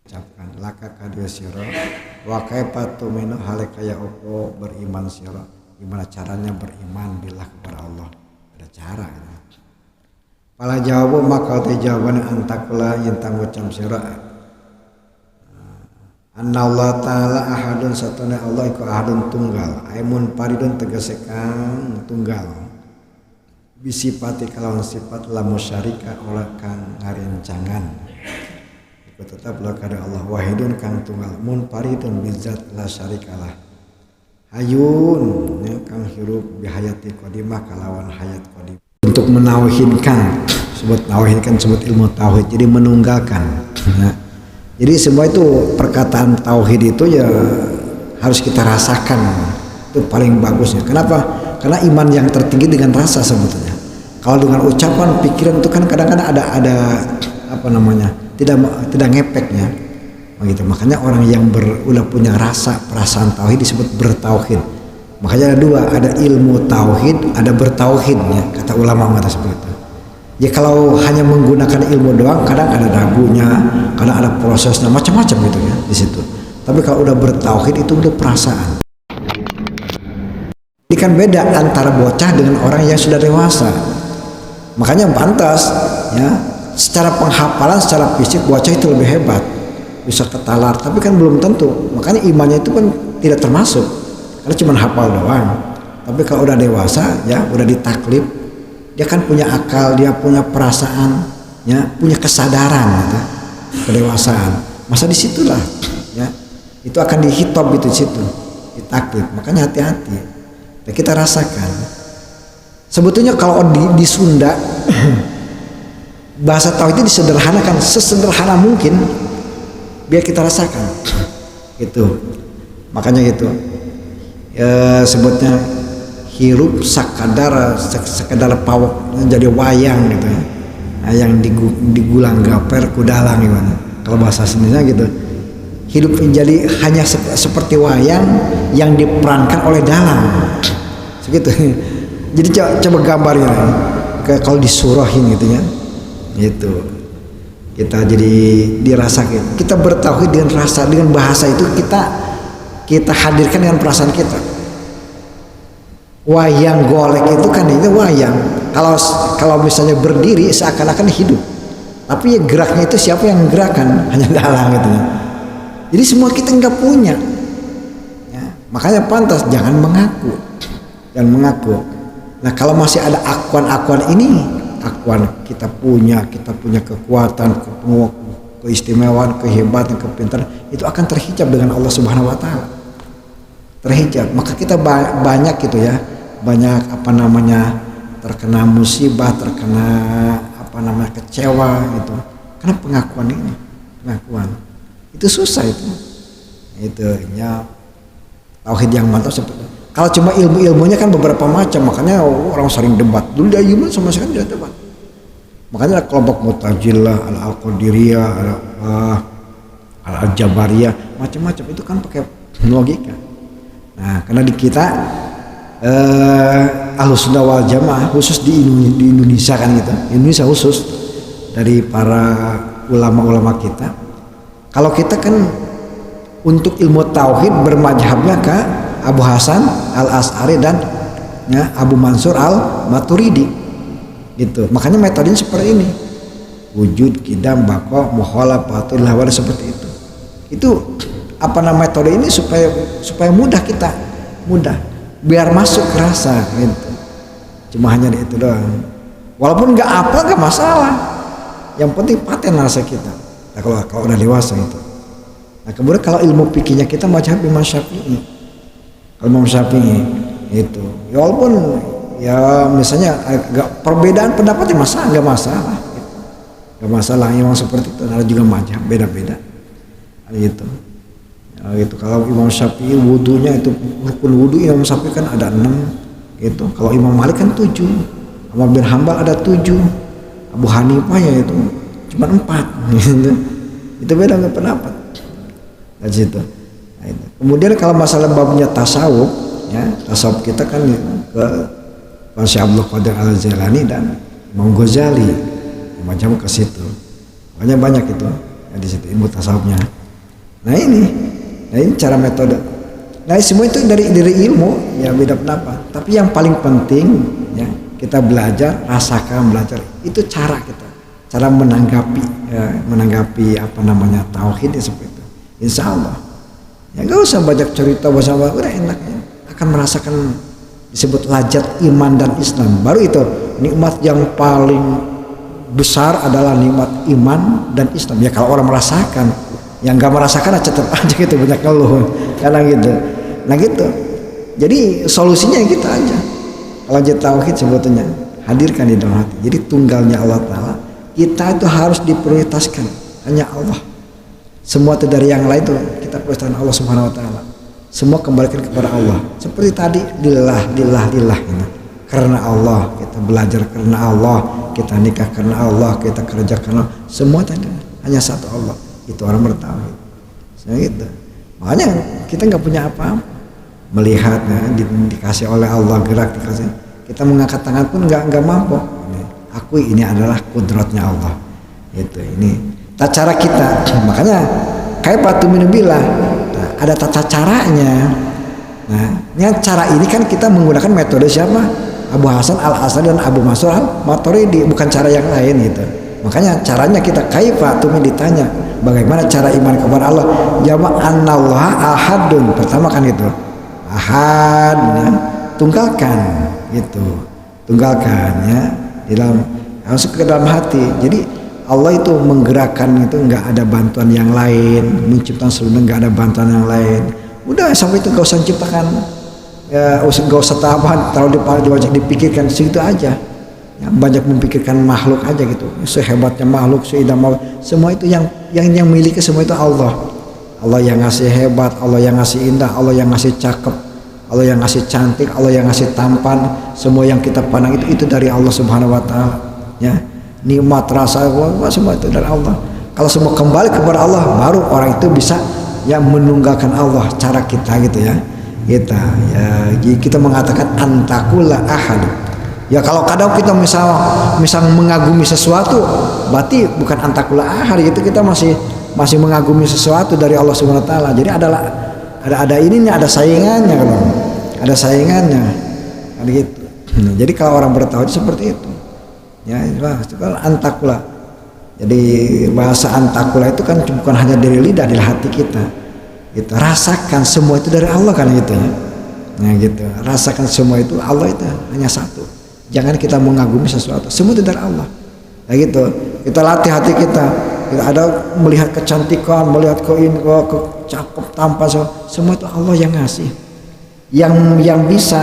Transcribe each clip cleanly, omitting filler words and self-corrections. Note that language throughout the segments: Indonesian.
ucapkan laka kadya sira wa kaifa tu'minu hale kaya opo beriman sira, gimana caranya beriman billah kepada Allah, ada cara gitu. Pala jawabu maka te jawaban antakula yen tangucam sira anna Allah ta'ala ahadun satuna Allah iku ahadun tunggal aimun paridun tegese kang tunggal bisipati kalawan sifat la musyarika ora kang ngarencangan iku tetap la kada Allah wahidun kang tunggal mun paridun bizat la syarikalah hayun ya, kang hirup bihayati qadimah kalawan hayat qadim untuk menauhidkan sebut ilmu tauhid, jadi menunggalkan ya. Jadi semua itu perkataan tauhid itu ya harus kita rasakan, itu paling bagusnya. Kenapa? Karena iman yang tertinggi dengan rasa sebetulnya. Kalau dengan ucapan, pikiran itu kan kadang-kadang ada apa namanya, tidak ngepeknya, begitu. Makanya orang yang udah punya rasa perasaan tauhid disebut bertauhid. Makanya ada dua, ada ilmu tauhid, ada bertauhidnya, kata ulama mata seperti itu. Ya kalau hanya menggunakan ilmu doang, kadang ada ragunya, kadang ada prosesnya, macam-macam gitu ya di situ. Tapi kalau udah bertauhid itu udah perasaan. Ini kan beda antara bocah dengan orang yang sudah dewasa. Makanya pantas ya, secara penghafalan, secara fisik bocah itu lebih hebat, bisa ketalar. Tapi kan belum tentu. Makanya imannya itu kan tidak termasuk, karena cuma hafal doang. Tapi kalau udah dewasa ya, udah ditaklif, dia kan punya akal, dia punya perasaan, ya, punya kesadaran, gitu, kedewasaan. Masa disitulah, ya, itu akan dihitob itu situ, ditaklif. Makanya hati-hati. Ya, kita rasakan. Sebetulnya kalau di Sunda bahasa tauhid itu disederhanakan sesederhana mungkin, biar kita rasakan. Gitu. Makanya gitu. Ya, sebutnya hirup sekadar pawok jadi wayang gitu ya. Nah, yang digulang gaper kudalang gimana kalau bahasa seninya gitu, hidup menjadi hanya seperti wayang yang diperankan oleh dalang segitu. Jadi coba gambarnya kalau disurahin gitu ya, gitu kita jadi dirasakan, kita bertauhid dengan rasa, dengan bahasa itu kita hadirkan dengan perasaan kita. Wayang golek itu kan itu wayang. Kalau misalnya berdiri seakan-akan hidup, tapi ya geraknya itu siapa yang menggerakkan? Hanya dalang gitu ya. Jadi semua kita nggak punya. Ya, makanya pantas jangan mengaku. Nah kalau masih ada akuan-akuan ini, akuan kita punya kekuatan, keistimewaan, kehebatan, kepintaran, itu akan terhijab dengan Allah Subhanahu Wa Taala. Terhijab. Maka kita banyak gitu ya. Banyak terkena musibah, terkena kecewa gitu, karena pengakuan itu susah itu ya. Tauhid yang mantap seperti itu. Kalau cuma ilmunya kan beberapa macam, makanya orang sering debat. Dulu dia iman sama sekali dia debat. Makanya ada kelompok Mu'tazilah, Al-Qadiriyah, Al-Jabariyah, macam-macam itu kan pakai logika. Nah, karena di kita Ahlussunnah wal Jamaah khusus di Indonesia kan gitu, Indonesia khusus dari para ulama-ulama kita. Kalau kita kan untuk ilmu tauhid bermadzhabnya ke Abu Hasan Al-Asy'ari dan ya, Abu Mansur Al-Maturidi gitu. Makanya metodenya seperti ini, wujud, qidam, baqa, mukhalafatul hawar, seperti itu. Itu metode ini supaya mudah biar masuk ke rasa gitu. Cuma hanya itu doang. Walaupun nggak apa nggak masalah. Yang penting paten rasa kita. Nah, kalau udah dewasa itu. Nah kemudian kalau ilmu fikihnya kita mazhab Imam Syafi'i. Kalau Imam Syafi'i itu, ya walaupun ya misalnya agak perbedaan pendapat ya nggak masalah. Gitu. Nggak masalah. Memang seperti itu. Ada juga mazhab beda-beda. Gitu. Nah, gitu. Kalau Imam Syafi'i wudunya itu rukun wudu Imam Syafi'i kan ada 6 gitu. Kalau Imam Malik kan 7, Ahmad bin Hambal ada 7, Abu Hanifah ya itu cuma 4 gitu. Itu beda pendapat dari situ. Nah, itu. Kemudian kalau masalah babnya tasawuf ya, tasawuf kita kan ke Syekh Abdul Qadir Al-Jailani dan Imam Ghazali macam ke situ. Banyak itu. di situ ilmu tasawufnya. Nah ini cara metode. Nah semua itu dari ilmu ya beda pendapat. Tapi yang paling penting ya kita belajar, rasakan, belajar itu cara kita, cara menanggapi apa namanya tauhid seperti itu. Insya Allah ya nggak usah banyak cerita bersama, udah enak ya. Akan merasakan disebut lajat iman dan Islam. Baru itu nikmat yang paling besar adalah nikmat iman dan Islam. Ya kalau orang merasakan, yang nggak merasakan tetap aja gitu banyak ngeluh karena gitu. Nah gitu. Jadi solusinya kita aja. Kalau jadi tauhid sebetulnya hadirkan di dalam hati. Jadi tunggalnya Allah Taala. Kita itu harus diprioritaskan hanya Allah. Semua itu dari yang lain itu kita prioritaskan Allah Subhanahu Wa Taala. Semua kembalikan kepada Allah. Seperti tadi lillah gitu. Karena Allah kita belajar, karena Allah kita nikah, karena Allah kita kerja, karena semua tadi hanya satu Allah. Itu orang bertauhid. Gitu. Makanya kita nggak punya apa-apa. Melihat dikasih oleh Allah gerak dikasih, kita mengangkat tangan pun nggak mampu. Akui ini adalah kudratnya Allah. Itu ini tata cara kita. Makanya kayak Pak Tuminu bilang ada tata caranya. Nah, yang cara ini kan kita menggunakan metode siapa? Abu Hasan Al-As'ari dan Abu Mansur Al-Maturidi, bukan cara yang lain gitu. Makanya caranya kita kaifa Tuminu ditanya bagaimana cara iman kepada Allah? Jawab annallaha ahadun. Pertama kan itu. Ahad ya, tunggalkan gitu, tunggalkan ya di dalam masuk ke dalam hati. Jadi Allah itu menggerakkan itu nggak ada bantuan yang lain, menciptakan seluruhnya nggak ada bantuan yang lain. Udah sampai itu gak usah ciptakan ya, gak usah terlalu dipikirkan segitu aja ya, banyak memikirkan makhluk aja gitu, sehebatnya makhluk, seindah makhluk, semua itu yang miliki semua itu Allah. Allah yang ngasih hebat, Allah yang ngasih indah, Allah yang ngasih cakep, Allah yang ngasih cantik, Allah yang ngasih tampan, semua yang kita pandang itu dari Allah Subhanahu Wa Taala. Ya, nikmat rasa semua itu dari Allah. Kalau semua kembali kepada Allah, baru orang itu bisa ya menunggalkan Allah. Cara kita gitu ya, kita mengatakan antakulla ahad. Ya kalau kadang kita misal mengagumi sesuatu, berarti bukan antakulla ahad gitu, kita masih mengagumi sesuatu dari Allah Subhanahu Wa Taala. Jadi ada ininya, ada saingannya kalau ada saingannya kan gitu. Jadi kalau orang bertauhid seperti itu ya, itu kan antakula. Jadi bahasa antakula itu kan bukan hanya dari lidah, dari hati kita gitu. Rasakan semua itu dari Allah kan gitu ya. Nah gitu, rasakan semua itu Allah itu hanya satu. Jangan kita mengagumi sesuatu, semua itu dari Allah. Nah gitu, kita latih hati kita. Ada melihat kecantikan, melihat cakep, tampan, semua itu Allah yang ngasih. Yang bisa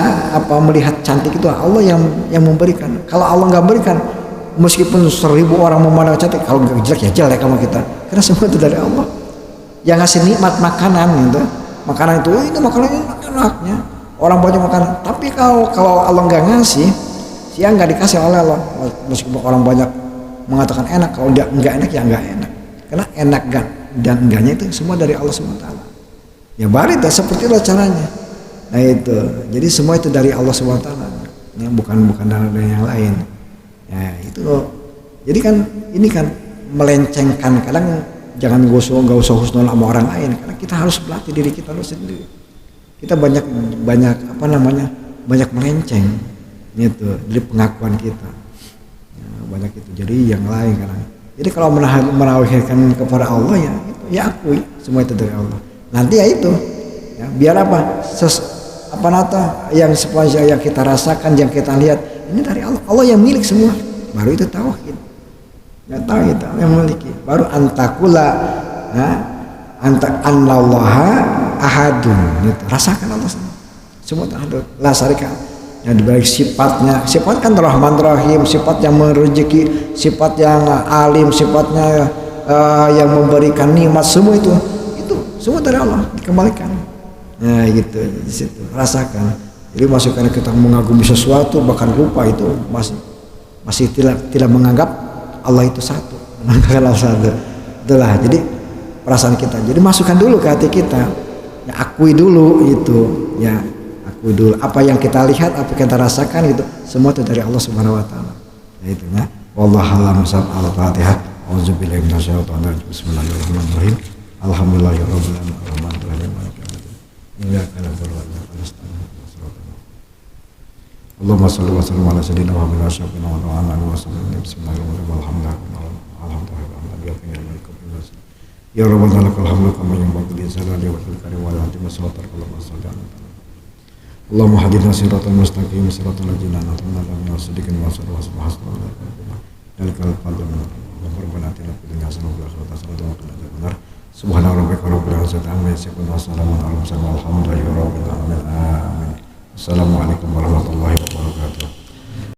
melihat cantik itu Allah yang memberikan. Kalau Allah nggak berikan, meskipun 1000 orang memandang cantik, kalau nggak jelek ya jelek sama kita. Karena semua itu dari Allah. Yang ngasih nikmat makanan gitu. Makanan itu makanan ini enaknya. Orang banyak makan. Tapi kalau Allah nggak ngasih, siang nggak dikasih oleh Allah. Meskipun orang banyak mengatakan enak, kalau dia enggak enak ya enggak enak. Karena enak dan enggaknya itu semua dari Allah SWT. Ya baru itu seperti itu caranya. Nah itu, jadi semua itu dari Allah SWT. Ya, bukan dari yang lain. Ya itu. Jadi kan ini kan melencengkan, kadang jangan nggak usah husnul sama orang lain, karena kita harus berlatih diri kita sendiri. Kita banyak melenceng gitu dari pengakuan kita. Banyak itu, jadi yang lain kan. Jadi kalau menawarkan kepada Allah ya akui semua itu dari Allah. Nanti ya itu ya, biar yang sepanjang yang kita rasakan, yang kita lihat ini dari Allah. Allah yang milik semua, baru itu tauhid. Ya tauhid yang memiliki, baru antakula anallaha ahadun gitu. Rasakan Allah semua terhadap la syarika. Yang dibalik sifatnya, sifat kan Rahman Rahim, sifat yang merezeki, sifat yang alim, sifatnya yang memberikan nikmat, semua itu semua dari Allah dikembalikan. Nah gitu, di situ rasakan. Jadi masukkan kita mengagumi sesuatu bahkan lupa itu masih tidak menganggap Allah itu satu, menganggap Allah satu. Itulah jadi perasaan kita. Jadi masukkan dulu ke hati kita, ya akui dulu itu, ya. Dulu apa yang kita lihat, apa yang kita rasakan itu semua itu dari Allah Subhanahu Wa Taala. Ya itu ya. Wallahu a'lam bishawab. Al-Fatihah. Auzubillahi minasyaitonir rajim. Bismillahirrahmanirrahim. Alhamdulillahirabbil alamin. Arrahmanirrahim. Maliki yaumiddin. Iyyaka na'budu wa iyyaka nasta'in. Allahumma shalli wa sallim ala sayyidina Muhammadin wa ala alihi wa sahbihi. Bismillahirrahmanirrahim. Alhamdulillah. Ya Rabbana lakal hamdu kama yanbaghi li jalali wajhika wa li 'azimi sultanika wa sallallahu. Allahumma hadina siratal mustaqim siratal ladzina an'amta 'alaihim ghairil maghdubi 'alaihim. Subhana rabbika rabbil izzati amma yasifun wa salamun alal mursalin walhamdulillahi rabbil alamin. Amin. Assalamualaikum warahmatullahi wabarakatuh.